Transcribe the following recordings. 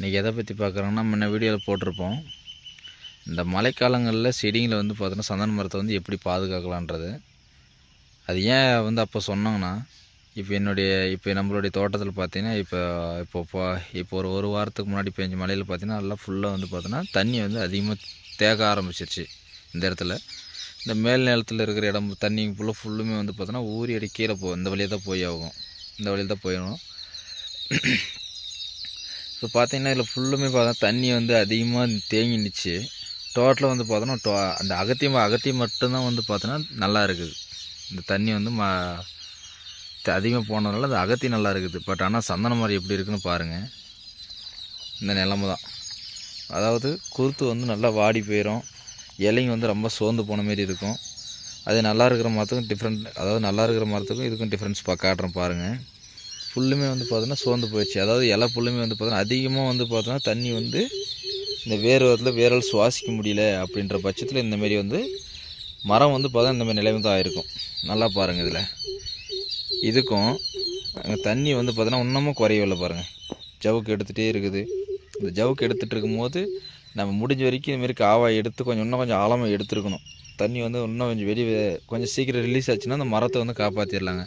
இன்றைக்கி எதை பற்றி பார்க்குறோன்னா முன்ன வீடியோவில் போட்டிருப்போம். இந்த மழைக்காலங்களில் செடிங்களை வந்து பார்த்தோன்னா சந்தன மரத்தை வந்து எப்படி பாதுகாக்கலான்றது. அது ஏன் வந்து அப்போ சொன்னாங்கன்னா, இப்போ நம்மளுடைய தோட்டத்தில் பார்த்தீங்கன்னா இப்போ ஒரு வாரத்துக்கு முன்னாடி பெஞ்ச மழையில் பார்த்தீங்கன்னா நல்லா ஃபுல்லாக வந்து பார்த்தோன்னா தண்ணி வந்து அதிகமாக தேக்க ஆரம்பிச்சிருச்சு. இந்த இடத்துல இந்த மேல் நிலத்தில் இருக்கிற இடம் தண்ணி ஃபுல்லுமே வந்து பார்த்தோன்னா ஊறி அடி கீழே இந்த வழியாக தான் போய் ஆகும். இந்த வழியில் தான் போயிடணும். இப்போ பார்த்தீங்கன்னா இதில் ஃபுல்லுமே பார்த்தா தண்ணி வந்து அதிகமாக தேங்கி நிச்சு. டோட்டலாக வந்து பார்த்தோன்னா அந்த அகத்தியம் மட்டும்தான் வந்து பார்த்தோன்னா நல்லா இருக்குது. இந்த தண்ணி வந்து அதிகமாக போனதுனால அந்த அகத்தி நல்லா இருக்குது. பட் ஆனால் சந்தன மரம் எப்படி இருக்குன்னு பாருங்கள். இந்த நிலமை தான். அதாவது குருத்து வந்து நல்லா வாடி போயிடும். இலைங்க வந்து ரொம்ப சோர்ந்து போன மாரி இருக்கும். அது நல்லா இருக்கிற மரத்துக்கும் அதாவது நல்லா இருக்கிற மரத்துக்கும் இதுக்கும் டிஃப்ரென்ஸ் காட்டுறேன் பாருங்கள். ஃபுல்லுமே வந்து பார்த்தோன்னா சோர்ந்து போயிடுச்சு. அதாவது இலை ஃபுல்லுமே வந்து பார்த்தோன்னா அதிகமாக வந்து பார்த்தோன்னா தண்ணி வந்து இந்த வேரால் சுவாசிக்க முடியல அப்படின்ற பட்சத்தில் இந்தமாரி வந்து மரம் வந்து பார்த்தா இந்தமாரி நிலைமை தான் ஆகிருக்கும். நல்லா பாருங்கள். இதுக்கும் தண்ணி வந்து பார்த்தோன்னா இன்னமும் குறையவில்லை பாருங்கள். ஜவுக்கு எடுத்துகிட்டே இருக்குது. இந்த ஜவுக்கு எடுத்துகிட்டு இருக்கும்போது நம்ம முடிஞ்ச வரைக்கும் இதுமாரி காவாய் எடுத்து இன்னும் கொஞ்சம் ஆழமாக எடுத்துருக்கணும். தண்ணி வந்து இன்னும் கொஞ்சம் கொஞ்சம் சீக்கிரம் ரிலீஸ் ஆச்சுன்னா அந்த மரத்தை வந்து காப்பாற்றிடலாங்க.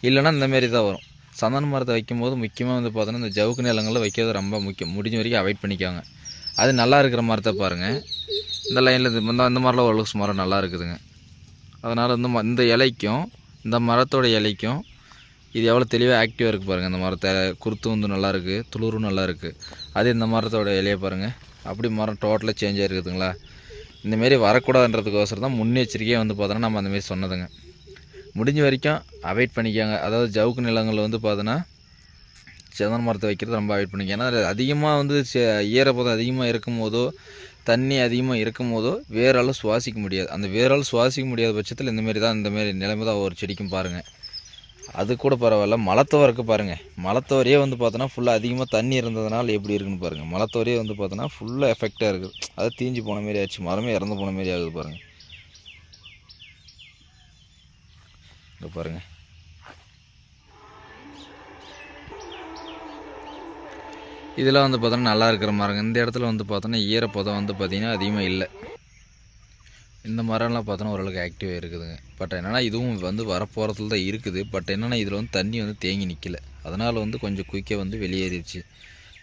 இல்லைன்னா இந்தமாரி தான் வரும். சந்தன மரத்தை வைக்கும்போது முக்கியமாக வந்து பார்த்தோன்னா இந்த ஜவுக்கு நிலங்களில் வைக்கிறது ரொம்ப முக்கியம். முடிஞ்ச வரைக்கும் அவாய்ட் பண்ணிக்காங்க. அது நல்லா இருக்கிற மரத்தை பாருங்கள். இந்த லைனில் இந்த மாதிரிலாம் ஓரளவுக்கு மரம் நல்லா இருக்குதுங்க. அதனால் இந்த இலைக்கும் இந்த மரத்தோட இலைக்கும் இது எவ்வளோ தெளிவாக ஆக்டிவாக இருக்குது பாருங்கள். இந்த மரத்தை குருத்து வந்து நல்லாயிருக்கு, துளுரும் நல்லா இருக்குது. அதே இந்த மரத்தோட இலையை பாருங்கள். அப்படி மரம் டோட்டலாக சேஞ்ச் ஆகிருக்குதுங்களா. இந்தமாரி வரக்கூடாதுன்றதுக்கோசரம் தான் முன்னெச்சரிக்கையாக வந்து பார்த்தோன்னா நம்ம அந்தமாரி சொன்னதுங்க. முடிஞ்ச வரைக்கும் அவாய்ட் பண்ணிக்காங்க. அதாவது ஜவுக்கு நிலங்களில் வந்து பார்த்தோன்னா சந்தன மரத்தை வைக்கிறது ரொம்ப அவாய்ட் பண்ணிக்க. ஏன்னா அதிகமாக வந்து ஈரப்பதம் அதிகமாக இருக்கும் போதோ தண்ணி அதிகமாக இருக்கும் போதோ வேரால் சுவாசிக்க முடியாது. அந்த வேரால் சுவாசிக்க முடியாத பட்சத்தில் இந்தமாரி நிலைமை தான் ஒரு செடிக்கும் பாருங்கள். அது கூட பரவாயில்ல. மலத்தவருக்கு பாருங்கள். மலத்தவரையே வந்து பார்த்தோன்னா ஃபுல்லாக அதிகமாக தண்ணி இருந்ததுனால எப்படி இருக்குன்னு பாருங்கள். மலத்தவரையே வந்து பார்த்தோன்னா ஃபுல்லாக எஃபெக்டாக இருக்குது. அது தீஞ்சு போன மாரி ஆச்சு. மரமே இறந்து போன மாரி ஆகுது பாருங்கள். இங்கே பாருங்கள். இதெல்லாம் வந்து பார்த்தோன்னா நல்லா இருக்கிற மரங்க. இந்த இடத்துல வந்து பார்த்தோன்னா ஈரப்பதம் வந்து பார்த்திங்கன்னா அதிகமாக இல்லை. இந்த மரம்லாம் பார்த்தோன்னா ஓரளவுக்கு ஆக்டிவாக இருக்குதுங்க. பட் என்னென்னா இதுவும் வந்து வரப்போகிறதுல தான் இருக்குது. பட் என்னென்னா இதில் வந்து தண்ணி வந்து தேங்கி நிற்கலை. அதனால் வந்து கொஞ்சம் குயிக்காக வந்து வெளியேறிடுச்சு.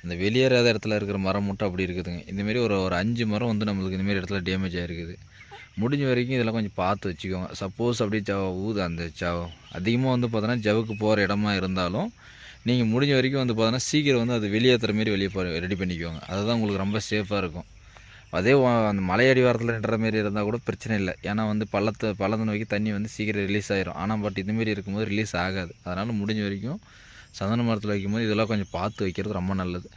இந்த வெளியேறாத இடத்துல இருக்கிற மரம் மட்டும் அப்படி இருக்குதுங்க. இந்தமாரி ஒரு 5 மரம் வந்து நம்மளுக்கு இந்தமாரி இடத்துல டேமேஜ் ஆகிருக்குது. முடிஞ்ச வரைக்கும் இதெல்லாம் கொஞ்சம் பார்த்து வச்சுக்கோங்க. சப்போஸ் அப்படியே அதிகமாக வந்து பார்த்தோன்னா ஜவுக்கு போகிற இடமா இருந்தாலும் நீங்கள் முடிஞ்ச வரைக்கும் வந்து பார்த்தோன்னா சீக்கிரம் வந்து அது வெளியேற்றுற மாரி ரெடி பண்ணிக்கோங்க. அதுதான் உங்களுக்கு ரொம்ப சேஃபாக இருக்கும். அதே அந்த மலையடி வாரத்தில் நின்ற மாரி இருந்தால் கூட பிரச்சனை இல்லை. ஏன்னா வந்து பள்ளத்தை நோக்கி தண்ணி வந்து சீக்கிரம் ரிலீஸ் ஆகிரும். ஆனால் பட் இதுமாரி இருக்கும்போது ரிலீஸ் ஆகாது. அதனால் முடிஞ்ச வரைக்கும் சந்தன மரத்தில் வைக்கும்போது இதெல்லாம் கொஞ்சம் பார்த்து வைக்கிறது ரொம்ப நல்லது.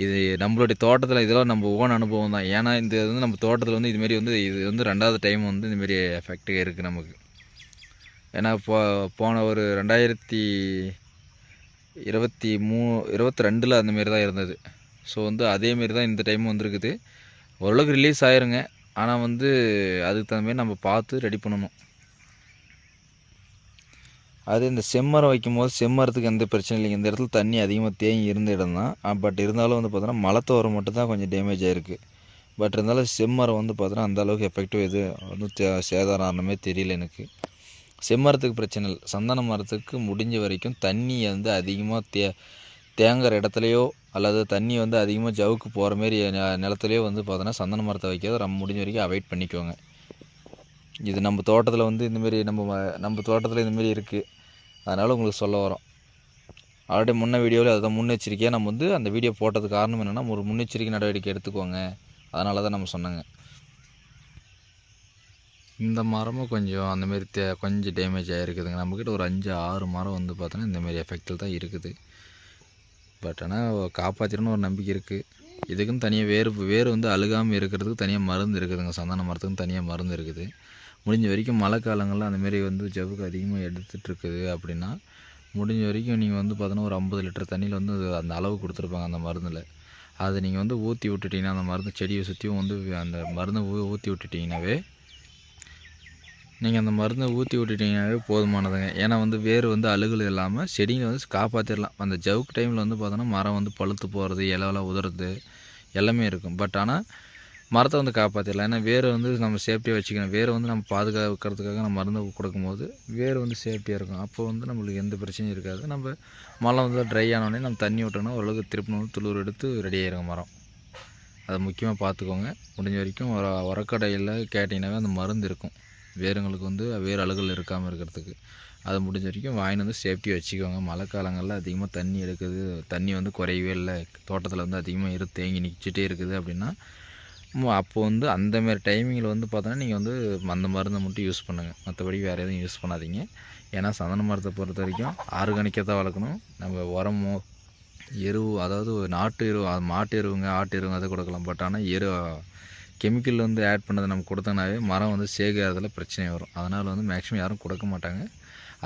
இது நம்மளுடைய தோட்டத்தில் இதெல்லாம் நம்ம ஓன் அனுபவம் தான். ஏன்னா இந்த வந்து நம்ம தோட்டத்தில் வந்து இதுமாரி வந்து இது வந்து 2வது டைம் வந்து இந்தமாரி எஃபெக்ட் இருக்குது நமக்கு. ஏன்னா போன ஒரு 2022 அந்தமாரி தான் இருந்தது. ஸோ வந்து அதேமாரி தான் இந்த டைம் வந்துருக்குது. ஓரளவுக்கு ரிலீஸ் ஆயிருங்க. ஆனால் வந்து அதுக்கு தகுந்தமாரி நம்ம பார்த்து ரெடி பண்ணணும். அது இந்த செம்மரம் வைக்கும்போது செம்மரத்துக்கு எந்த பிரச்சனை இல்லைங்க. இந்த இடத்துல தண்ணி அதிகமாக தேங்கி இருந்த இடம் தான். பட் இருந்தாலும் வந்து பார்த்தோன்னா மலத்தோரம் மட்டும் தான் கொஞ்சம் டேமேஜ் ஆகிருக்கு. பட் இருந்தாலும் செம்மரம் வந்து பார்த்தோன்னா அந்தளவுக்கு எஃபெக்டிவ் வந்து சேதாரமே தெரியல எனக்கு. செம்மரத்துக்கு பிரச்சனை இல்லை. சந்தன மரத்துக்கு முடிஞ்ச வரைக்கும் தண்ணி வந்து அதிகமாக தேங்குற இடத்துலையோ அல்லது தண்ணி வந்து அதிகமாக ஜவுக்கு போகிற மாரி நிலத்துலையோ வந்து பார்த்தோன்னா சந்தன மரத்தை வைக்கிறது நம்ம முடிஞ்ச வரைக்கும் அவாய்ட் பண்ணிக்கோங்க. இது நம்ம தோட்டத்தில் வந்து இந்தமாரி நம்ம தோட்டத்தில் இந்தமாரி இருக்குது. அதனால் உங்களுக்கு சொல்ல வரோம். ஆல்ரெடி வீடியோவில் அதுதான் முன்னெச்சரிக்கையாக நம்ம வந்து அந்த வீடியோ போட்டதுக்கு காரணம் என்னென்னா ஒரு முன்னெச்சரிக்கை நடவடிக்கை எடுத்துக்கோங்க. அதனால தான் நம்ம சொன்னோங்க. இந்த மரமும் கொஞ்சம் அந்தமாரி கொஞ்சம் டேமேஜ் ஆகிருக்குதுங்க. நம்மக்கிட்ட ஒரு 5-6 மரம் வந்து பார்த்தோன்னா இந்தமாரி எஃபெக்டில் தான் இருக்குது. பட் ஆனால் காப்பாற்றிடணும் ஒரு நம்பிக்கை இருக்குது. இதுக்குன்னு தனியாக வேறு வந்து அழுகாமல் இருக்கிறதுக்கு தனியாக மருந்து இருக்குதுங்க. சந்தன மரத்துக்கும் தனியாக மருந்து இருக்குது. முடிஞ்ச வரைக்கும் மழை காலங்களில் அந்தமாரி வந்து ஜவுக்கு அதிகமாக எடுத்துகிட்ருக்குது அப்படின்னா முடிஞ்ச வரைக்கும் நீங்கள் வந்து பார்த்தோன்னா ஒரு 50 லிட்டர் தண்ணியில் வந்து அந்த அளவு கொடுத்துருப்பாங்க அந்த மருந்தில். அதை நீங்கள் வந்து ஊற்றி விட்டுட்டிங்கன்னா அந்த மருந்து செடியை சுற்றியும் வந்து அந்த மருந்தை ஊற்றி விட்டுட்டிங்கனாவே நீங்கள் அந்த மருந்தை ஊற்றி விட்டுட்டீங்கன்னாவே போதுமானதுங்க. ஏன்னா வந்து வேர் வந்து அழுகல் இல்லாமல் செடியை வந்து காப்பாற்றிடலாம். அந்த ஜவுக்கு டைமில் வந்து பார்த்தோன்னா மரம் வந்து பழுத்து போகிறது, இலைலாம் உதிர்றது எல்லாமே இருக்கும். பட் ஆனால் மரத்தை வந்து காப்பாற்றிடலாம். ஏன்னா வேர் வந்து நம்ம சேஃப்டியாக வச்சுக்கணும். வேரை வந்து நம்ம பாதுகாக்கிறதுக்காக நம்ம மருந்து கொடுக்கும்போது வேர் வந்து சேஃப்டியாக இருக்கும். அப்போ வந்து நம்மளுக்கு எந்த பிரச்சனையும் இருக்காது. நம்ம மரம் வந்து ட்ரை ஆனோடனே நம்ம தண்ணி விட்டோம்னா ஓரளவுக்கு திருப்பணும், துளிர் எடுத்து ரெடி ஆகிருங்க மரம். அதை முக்கியமாக பார்த்துக்கோங்க. முடிஞ்ச வரைக்கும் உரக்கடையில் கேட்டிங்கனாவே அந்த மருந்து இருக்கும், வேருங்களுக்கு வந்து வேர் அழுகல் இருக்காமல் இருக்கிறதுக்கு. அதை முடிஞ்ச வரைக்கும் வாங்கிட்டு வந்து சேஃப்டியாக வச்சுக்கோங்க. மழை காலங்களில் அதிகமாக தண்ணி எடுக்குது, தண்ணி வந்து குறையவே இல்லை, தோட்டத்தில் வந்து அதிகமாக தேங்கி நிற்கிட்டே இருக்குது அப்படின்னா அப்போது வந்து அந்தமாரி டைமிங்கில் வந்து பார்த்தோன்னா நீங்கள் வந்து அந்த மருந்தை மட்டும் யூஸ் பண்ணுங்கள். மற்றபடி வேறு எதுவும் யூஸ் பண்ணாதீங்க. ஏன்னா சந்தன மரத்தை பொறுத்த வரைக்கும் ஆர்கானிக்காக தான் வளர்க்கணும். நம்ம உரமோ எருவு, அதாவது நாட்டு எருவு, மாட்டு எருவுங்க, ஆட்டு எருவுங்க அதை கொடுக்கலாம். பட் ஆனால் கெமிக்கல் வந்து ஆட் பண்ணதை நம்ம கொடுத்தோம்னாவே மரம் வந்து சேகாததில் பிரச்சனை வரும். அதனால் வந்து மேக்ஸிமம் யாரும் கொடுக்க மாட்டாங்க.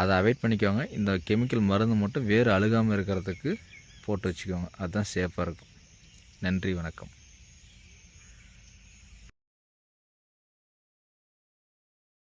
அதை அவாய்ட் பண்ணிக்கோங்க. இந்த கெமிக்கல் மருந்து மட்டும் வேறு அழுகாமல் இருக்கிறதுக்கு போட்டு வச்சுக்கோங்க. அதுதான் சேஃபாக இருக்கும். நன்றி, வணக்கம்.